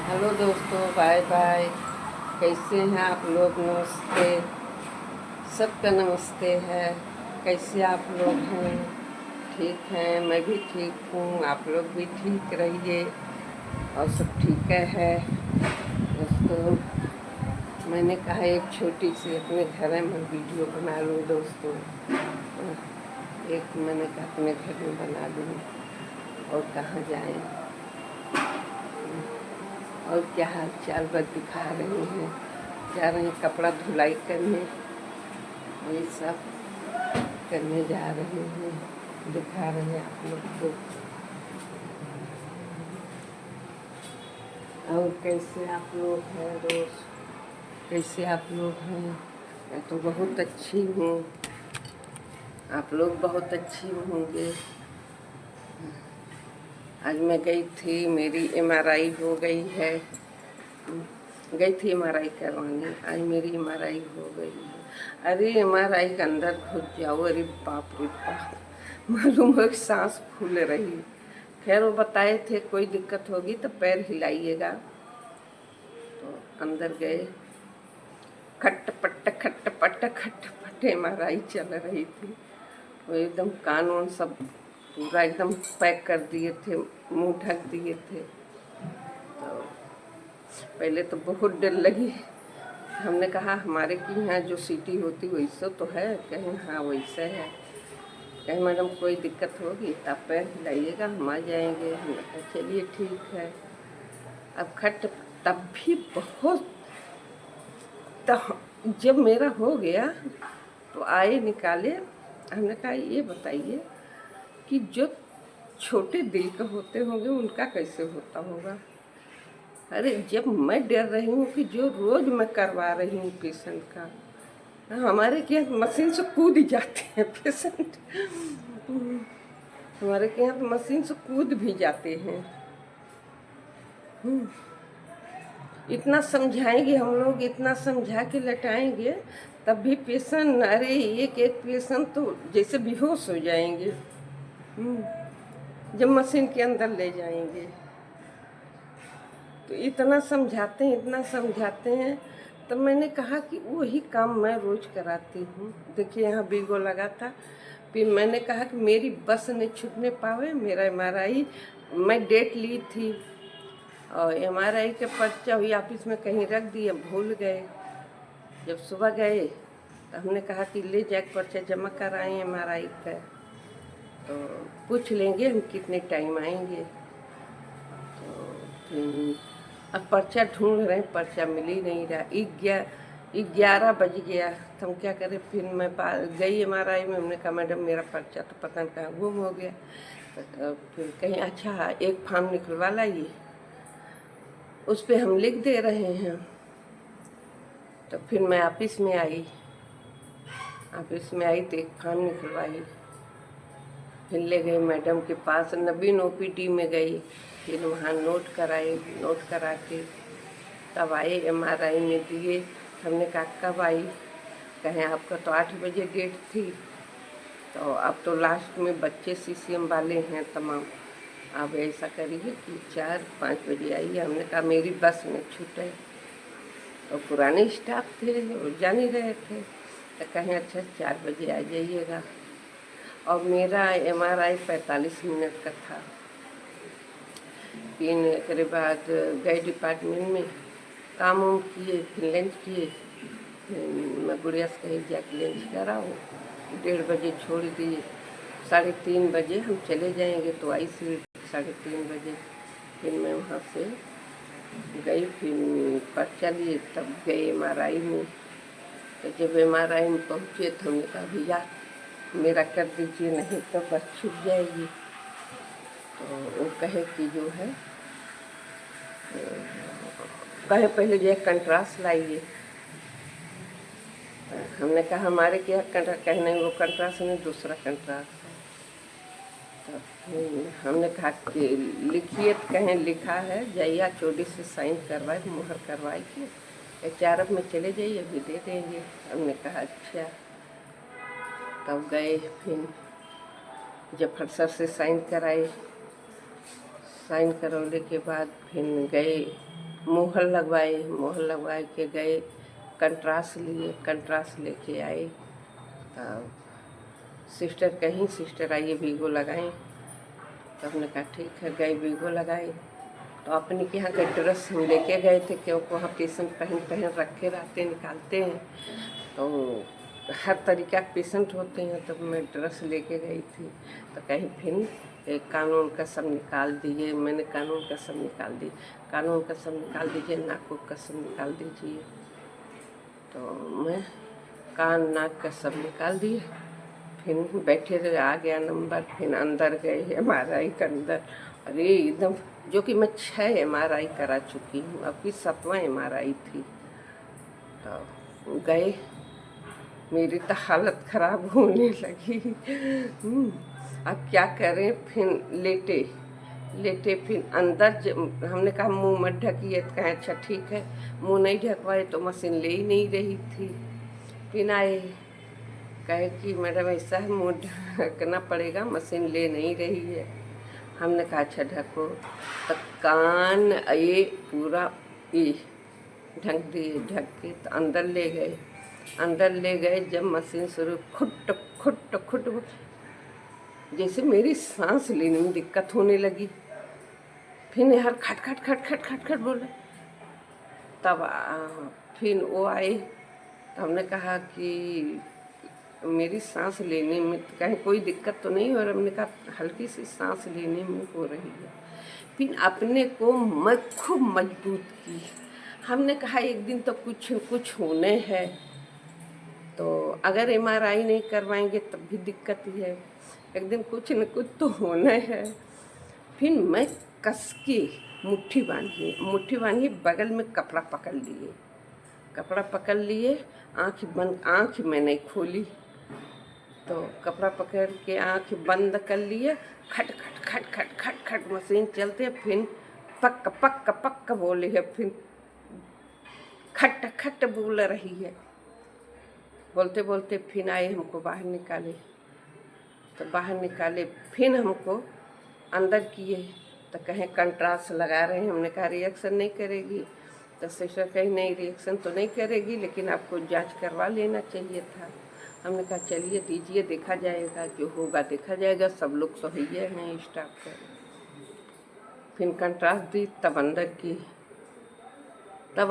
Hello दोस्तों, bye bye. कैसे हैं आप लोग? नमस्ते। सबका नमस्ते है। कैसे आप लोग हैं? ठीक हैं? मैं भी ठीक हूँ। आप लोग भी ठीक रहिए और सब ठीक है। दोस्तों, मैंने कहा एक छोटी सी अपने घर में वीडियो बना लूँ दोस्तों। एक मैंने कहा अपने घर में बना लूँ और कहाँ जाएं और क्या हाल चाल बस दिखा रहे हैं। जा रहे हैं कपड़ा धुलाई करने, ये सब करने जा रहे हैं। दिखा रहे हैं आप लोग को। और कैसे आप लोग हैं दोस्त? कैसे आप लोग हैं? मैं तो बहुत अच्छी हूँ। आप लोग बहुत अच्छी होंगे। आज मैं गई थी, मेरी एमआरआई हो गई है। गई थी एमआरआई करवाने, आज मेरी एमआरआई हो गई है। अरे एमआरआई के अंदर घुस जाओ, अरे बाप रे बाप, मालूम हो कि सांस फूल रही। खैर वो बताए थे कोई दिक्कत होगी तो पैर हिलाइएगा। तो अंदर गए, खट पट एमआरआई चल रही थी। वो एकदम कान वान सब पूरा एकदम पैक कर दिए थे, मुंह ढक दिए थे। तो पहले तो बहुत डर लगी। हमने कहा हमारे की यहाँ जो सीटी होती वैसे तो है? कहीं हाँ वैसे है। कहीं मैडम कोई दिक्कत होगी तो आप पैर हिलाइएगा, हम आ जाएंगे। हमने कहा चलिए ठीक है। अब खट तब भी बहुत, तो जब मेरा हो गया तो आए निकाले। हमने कहा ये बताइए कि जो छोटे दिल के होते होंगे उनका कैसे होता होगा। अरे जब मैं डर रही हूँ कि जो रोज मैं करवा रही हूँ पेशेंट का, हमारे के यहाँ मशीन से कूद जाते हैं पेशेंट। हमारे के यहाँ तो मशीन से कूद भी जाते हैं। इतना समझाएंगे हम लोग, इतना समझा के लटाएंगे, तब भी पेशेंट, अरे एक एक पेशेंट तो जैसे बेहोश हो जाएंगे जब मशीन के अंदर ले जाएंगे। तो इतना समझाते हैं, इतना समझाते हैं। तब मैंने कहा कि वही काम मैं रोज़ कराती हूँ। देखिए यहाँ बीगो लगा था। फिर मैंने कहा कि मेरी बस ने छूटने पावे, मेरा एमआरआई मैं डेट ली थी और एमआरआई के पर्चा हुई ऑफिस में कहीं रख दिए, भूल गए। जब सुबह गए तो हमने कहा कि ले जाके पर्चा जमा कराएं एमआरआई का, तो पूछ लेंगे हम कितने टाइम आएंगे। तो फिर अब पर्चा ढूंढ रहे हैं, पर्चा मिल ही नहीं रहा। 11 बज गया तो हम क्या करें। फिर मैं गई एमआरआई में, हमने कहा मैडम मेरा पर्चा तो पता नहीं कहाँ गुम हो गया। तो फिर कहीं अच्छा एक फॉर्म निकलवा लाइए, उस पर हम लिख दे रहे हैं। तो फिर मैं ऑफिस में आई तो एक फॉर्म निकलवाई। फिर ले गई मैडम के पास, नवीन ओपीडी में गई। फिर वहाँ नोट कराए, नोट करा के तब आए एमआरआई में दिए। हमने कहा कब आई? कहें आपका तो 8 बजे डेट थी, तो अब तो लास्ट में बच्चे सीसीएम वाले हैं तमाम। आप ऐसा करिए कि 4-5 बजे आइए। हमने कहा मेरी बस में छूटे, तो पुराने स्टाफ थे वो जान ही रहे थे। तो कहें अच्छा 4 बजे आ जाइएगा। और मेरा एमआरआई 45 मिनट का था। फिर के बाद गए डिपार्टमेंट में, काम वाम किए, फिर लंच किए। मैं गुड़िया से कहीं जाके लंच कराऊँ। 1:30 बजे छोड़ दिए। 3:30 बजे हम चले जाएंगे, तो आई सी 3:30 बजे। फिर मैं वहाँ से गई, फिर पर्चा लिए, तब गए एमआरआई में। तो जब एमआरआई में पहुँचे तो हमने कहा भैया मेरा कर दीजिए, नहीं तो बस छूट जाएगी। तो वो कहे कि जो है, कहे पहले जो है कंट्रास्ट लाइए। हमने कहा हमारे क्या कंट्रास्ट? कहे नहीं वो कंट्रास्ट नहीं, दूसरा कंट्रास्ट है। तो हमने कहा कि लिखिए, तो कहें लिखा है, जाइए चोडी से साइन करवाए, मुहर करवाए के HRF में चले जाइए, अभी दे देंगे। हमने कहा अच्छा। तब गए, फिर जफर सर से साइन कराए। साइन करवले के बाद फिर गए मोहर लगवाए, मोहर लगवा के गए, कंट्रास्ट लिए, कंट्रास्ट लेके आए। तब सिस्टर कहीं, सिस्टर आइए वीगो लगाएं। तो हमने कहा ठीक है, गए वीगो लगाए। तो अपने के यहाँ का ड्रेस हम लेके गए थे, क्योंकि वहाँ पेशेंट पहन पहन रखे रहते, निकालते हैं, तो हर तरीका के पेशेंट होते हैं। तो मैं ड्रेस लेके गई थी। तो कहीं फिर कानून का सब निकाल दिए। मैंने कानून का सब निकाल दी, कानून का सब निकाल दीजिए, नाक का सब निकाल दीजिए। तो मैं कान नाक का सब निकाल दिए। फिर बैठे रहे, आ गया नंबर। फिर अंदर गए MRI के अंदर। अरे एकदम, जो कि मैं 6 MRI करा चुकी हूँ, अब की 7वां MRI थी। तो गए, मेरी तो हालत ख़राब होने लगी। अब क्या करें, फिर लेटे लेटे। फिर अंदर हमने कहा मुंह मत ढकिए, तो कहें अच्छा ठीक है। मुंह नहीं ढकवाए तो मशीन ले ही नहीं रही थी। फिर आए, कहे कि मैडम ऐसा है, मुंह ढकना पड़ेगा, मशीन ले नहीं रही है। हमने कहा अच्छा ढको। तो कान ये पूरा ये ढक दिए, ढक के तो अंदर ले गए। अंदर ले गए, जब मशीन शुरू, खुट खुट खुट, जैसे मेरी सांस लेने में दिक्कत होने लगी। फिर यार खट खट खट खट खट खट बोले। तब फिर वो आए। तो हमने कहा कि मेरी सांस लेने में कहीं कोई दिक्कत तो नहीं, और हमने कहा हल्की सी सांस लेने में हो रही है। फिर अपने को मैं खूब मजबूत की। हमने कहा एक दिन तो कुछ कुछ होने है, तो अगर MRI नहीं करवाएंगे तब भी दिक्कत ही है, एक दिन कुछ न कुछ तो होना है। फिर मैं कस के मुट्ठी बांधी, बगल में कपड़ा पकड़ लिए, कपड़ा पकड़ लिए, आँख में नहीं खोली। तो कपड़ा पकड़ के आँख बंद कर लिए। खट खट खट खट खट खट मशीन चलते। फिर पक पक पक बोले है। फिर खट खट बोल रही है। बोलते बोलते फिर आए, हमको बाहर निकाले। तो बाहर निकाले, फिर हमको अंदर किए। तो कहें कंट्रास्ट लगा रहे हैं। हमने कहा रिएक्शन नहीं करेगी। तो सिस्टर कहीं नहीं, रिएक्शन तो नहीं करेगी, लेकिन आपको जांच करवा लेना चाहिए था। हमने कहा चलिए दीजिए, देखा जाएगा, जो होगा देखा जाएगा, सब लोग सही हैं स्टाफ का। फिर कंट्रास्ट दी, तब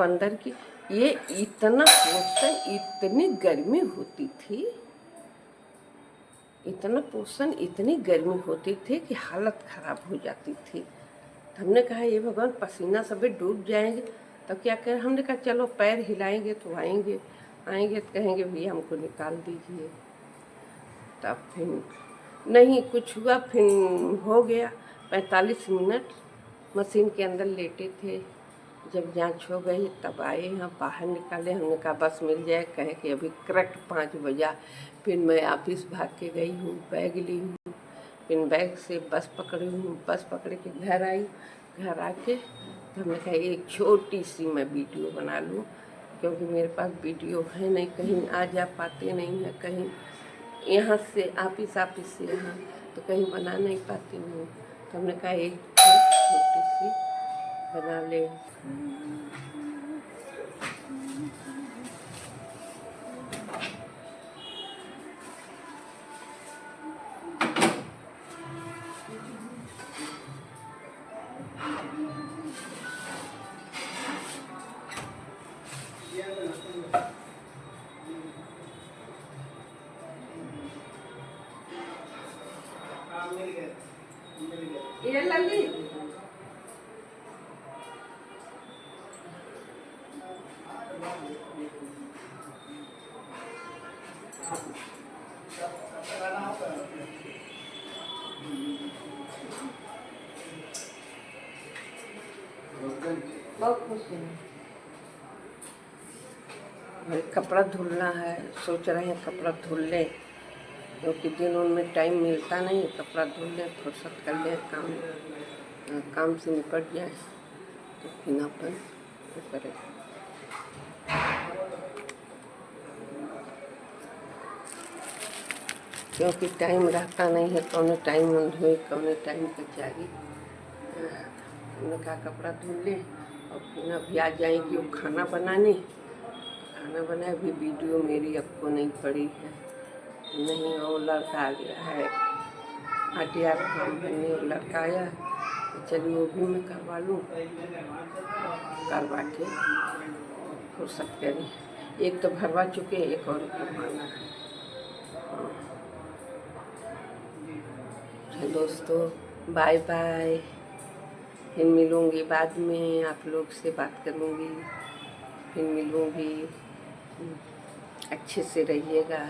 अंदर की ये इतना पोषण, इतनी गर्मी होती थी, इतनी गर्मी होती थी कि हालत ख़राब हो जाती थी। तो हमने कहा ये भगवान, पसीना सभी डूब जाएंगे तो क्या करें। हमने कहा चलो पैर हिलाएंगे तो आएंगे तो कहेंगे भैया हमको निकाल दीजिए। तब फिर नहीं कुछ हुआ। फिर हो गया 45 मिनट मशीन के अंदर लेटे थे। जब जांच हो गई तब आए, हम बाहर निकाले। हमने कहा बस मिल जाए, कहे कि अभी करेक्ट 5 बजा। फिर मैं ऑफिस भाग के गई हूँ, बैग ली हूँ। फिर बैग से बस पकड़ी हूँ, बस पकड़ के घर आई। घर आके तो हमने कहा एक छोटी सी मैं वीडियो बना लूँ, क्योंकि मेरे पास वीडियो है नहीं, कहीं आ जा पाते नहीं है, कहीं यहाँ से ऑफिस से यहाँ तो कहीं बना नहीं पाती हूँ। तो हमने कहा एक छोटी सी बना ले। ये लली बहुत खुश हूँ। कपड़ा धुलना है, सोच रहे हैं कपड़ा धुल लें, क्योंकि दिन उनमें टाइम मिलता नहीं। कपड़ा धुल लें, फुर्सत कर लें, काम से निपट जाए तो फिर अपन वो करें। क्योंकि टाइम रहता नहीं है, कौन टाइम धोए, कौन टाइम पर जागी। हमने कहा कपड़ा धुल लें और फिर अभी आ जाएंगी वो खाना बनाने। खाना बनाए, अभी वीडियो मेरी आपको नहीं पड़ी है। नहीं, वो लड़का आ गया है आरटीआर फॉर्म भरने, वो लड़का आया तो चलिए वो भी मैं करवा लूँ, करवा के फुर्सत करें। एक तो भरवा चुके, एक और भरवाना है। दोस्तों बाय बाय, फिर मिलूँगी बाद में, आप लोग से बात करूँगी, फिर मिलूँगी। अच्छे से रहिएगा,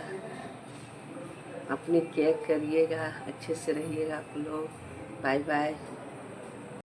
अपनी केयर करिएगा, अच्छे से रहिएगा आप लोग। Bye bye.